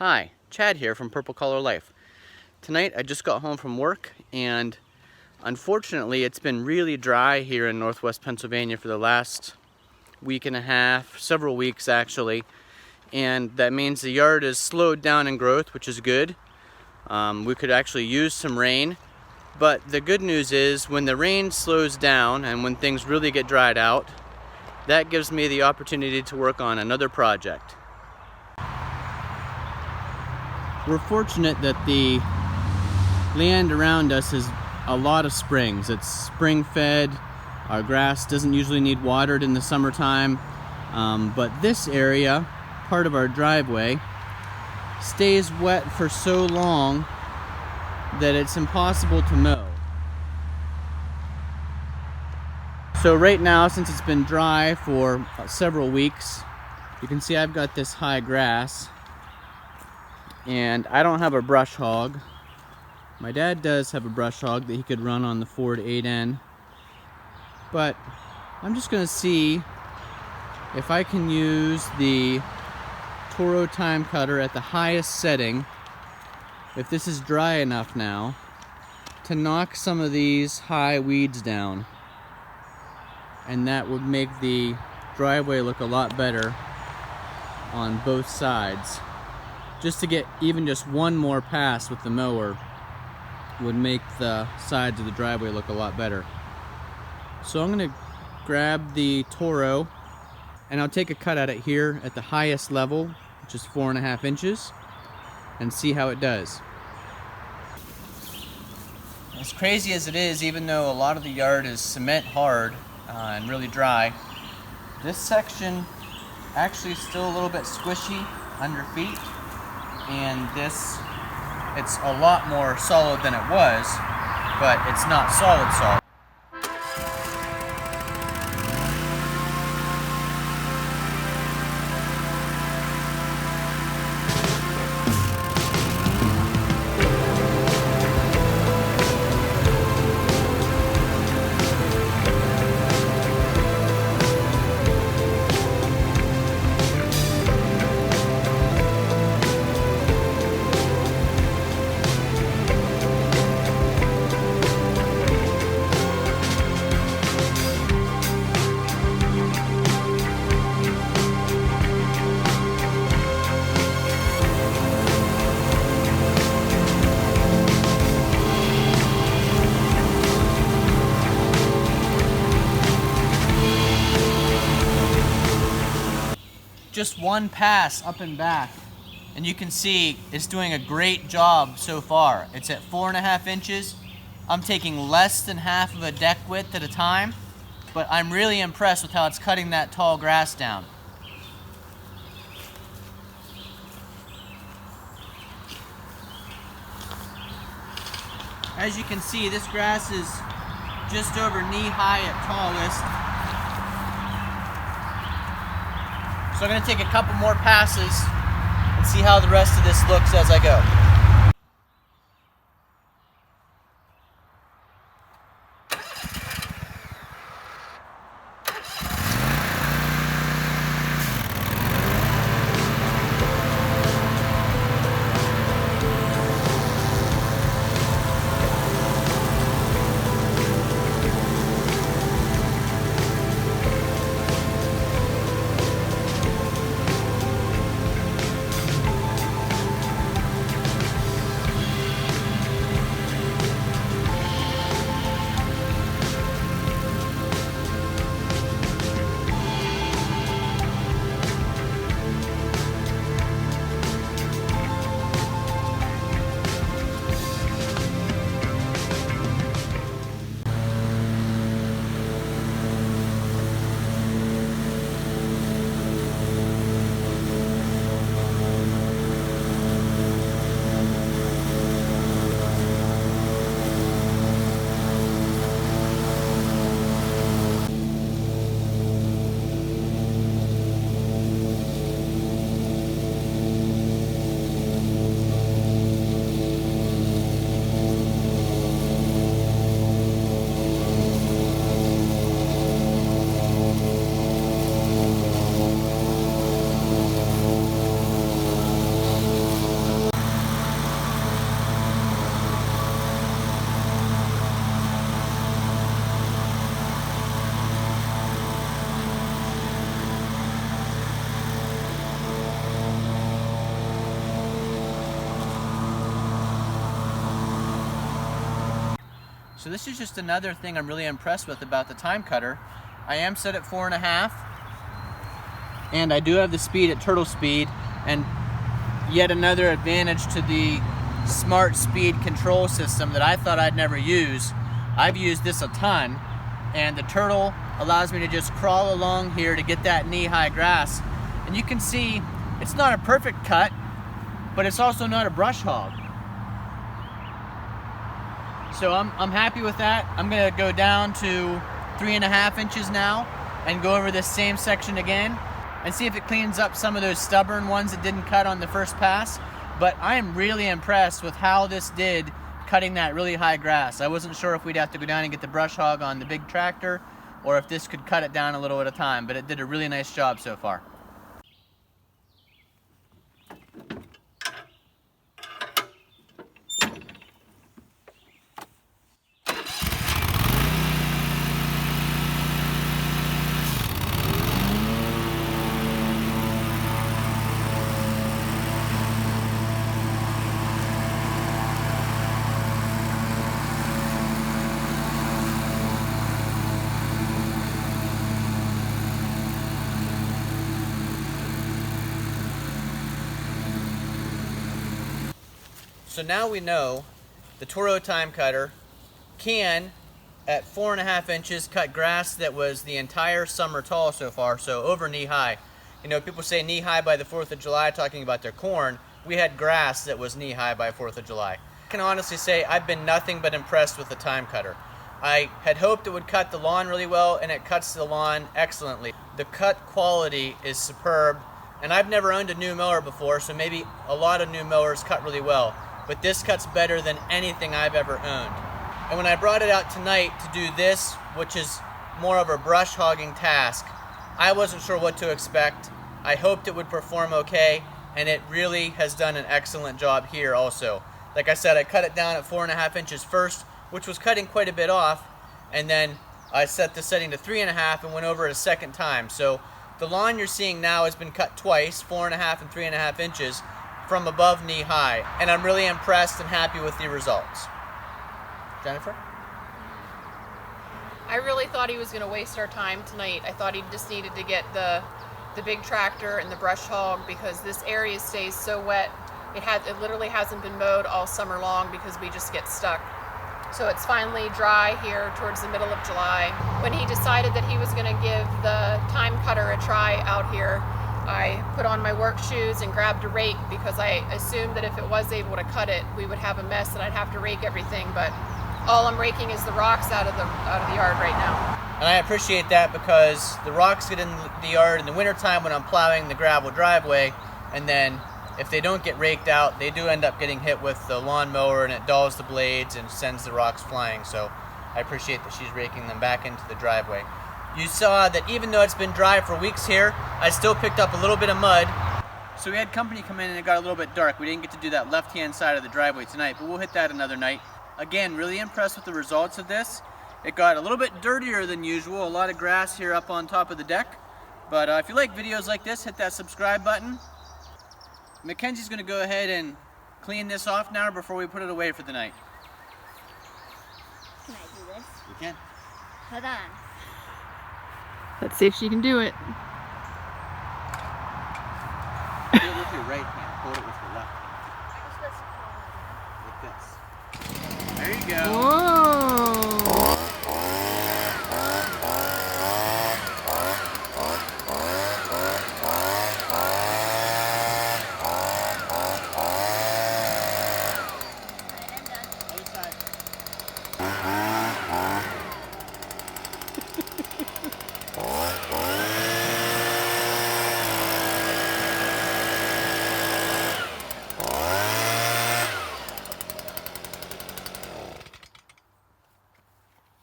Hi, Chad here from Purple Color Life. Tonight I just got home from work and unfortunately it's been really dry here in northwest Pennsylvania for the last week and a half, several weeks actually, and that means the yard is slowed down in growth, which is good. We could actually use some rain, but the good news is when the rain slows down and when things really get dried out, that gives me the opportunity to work on another project. We're fortunate that the land around us is a lot of springs. It's spring fed. Our grass doesn't usually need watered in the summertime, but this area, part of our driveway, stays wet for so long that it's impossible to mow. So right now, since it's been dry for several weeks, you can see I've got this high grass. And I don't have a brush hog. My dad does have a brush hog that he could run on the Ford 8N. But I'm just going to see if I can use the Toro TIMECUTTER at the highest setting, if this is dry enough now, to knock some of these high weeds down. And that would make the driveway look a lot better on both sides. Just to get even just one more pass with the mower would make the sides of the driveway look a lot better. So I'm going to grab the Toro and I'll take a cut at it here at the highest level, which is 4.5 inches, and see how it does. As crazy as it is, even though a lot of the yard is cement hard and really dry, this section actually is still a little bit squishy under feet. And it's a lot more solid than it was, but it's not solid. Just one pass up and back, and you can see it's doing a great job so far. It's at 4.5 inches. I'm taking less than half of a deck width at a time, but I'm really impressed with how it's cutting that tall grass down. As you can see, this grass is just over knee-high at tallest. So I'm going to take a couple more passes and see how the rest of this looks as I go. So this is just another thing I'm really impressed with about the time cutter. I am set at 4.5, and I do have the speed at turtle speed, and yet another advantage to the smart speed control system that I thought I'd never use. I've used this a ton, and the turtle allows me to just crawl along here to get that knee-high grass. And you can see it's not a perfect cut, but it's also not a brush hog. So I'm happy with that. I'm gonna go down to 3.5 inches now and go over this same section again and see if it cleans up some of those stubborn ones that didn't cut on the first pass. But I am really impressed with how this did cutting that really high grass. I wasn't sure if we'd have to go down and get the brush hog on the big tractor or if this could cut it down a little at a time, but it did a really nice job so far. So now we know the Toro time cutter can, at 4.5 inches, cut grass that was the entire summer tall so far, so over knee high. You know, people say knee high by the 4th of July talking about their corn. We had grass that was knee high by 4th of July. I can honestly say I've been nothing but impressed with the time cutter. I had hoped it would cut the lawn really well, and it cuts the lawn excellently. The cut quality is superb, and I've never owned a new mower before, so maybe a lot of new mowers cut really well. But this cuts better than anything I've ever owned. And when I brought it out tonight to do this, which is more of a brush hogging task, I wasn't sure what to expect. I hoped it would perform okay, and it really has done an excellent job here also. Like I said, I cut it down at 4.5 inches first, which was cutting quite a bit off, and then I set the setting to 3.5 and went over it a second time. So the lawn you're seeing now has been cut twice, 4.5 and 3.5 inches, from above knee high, and I'm really impressed and happy with the results. Jennifer? I really thought he was going to waste our time tonight. I thought he just needed to get the big tractor and the brush hog because this area stays so wet. It literally hasn't been mowed all summer long because we just get stuck. So it's finally dry here towards the middle of July. When he decided that he was going to give the time cutter a try out here, I put on my work shoes and grabbed a rake because I assumed that if it was able to cut it, we would have a mess and I'd have to rake everything. But all I'm raking is the rocks out of the yard right now. And I appreciate that because the rocks get in the yard in the wintertime when I'm plowing the gravel driveway, and then if they don't get raked out, they do end up getting hit with the lawnmower and it dulls the blades and sends the rocks flying. So I appreciate that she's raking them back into the driveway. You saw that even though it's been dry for weeks here, I still picked up a little bit of mud. So we had company come in and it got a little bit dark. We didn't get to do that left-hand side of the driveway tonight, but we'll hit that another night. Again, really impressed with the results of this. It got a little bit dirtier than usual, a lot of grass here up on top of the deck. But if you like videos like this, hit that subscribe button. Mackenzie's gonna go ahead and clean this off now before we put it away for the night. Can I do this? You can. Hold on. Let's see if she can do it. Do it with your right hand. Hold it with your left. Like this. There you go. Whoa.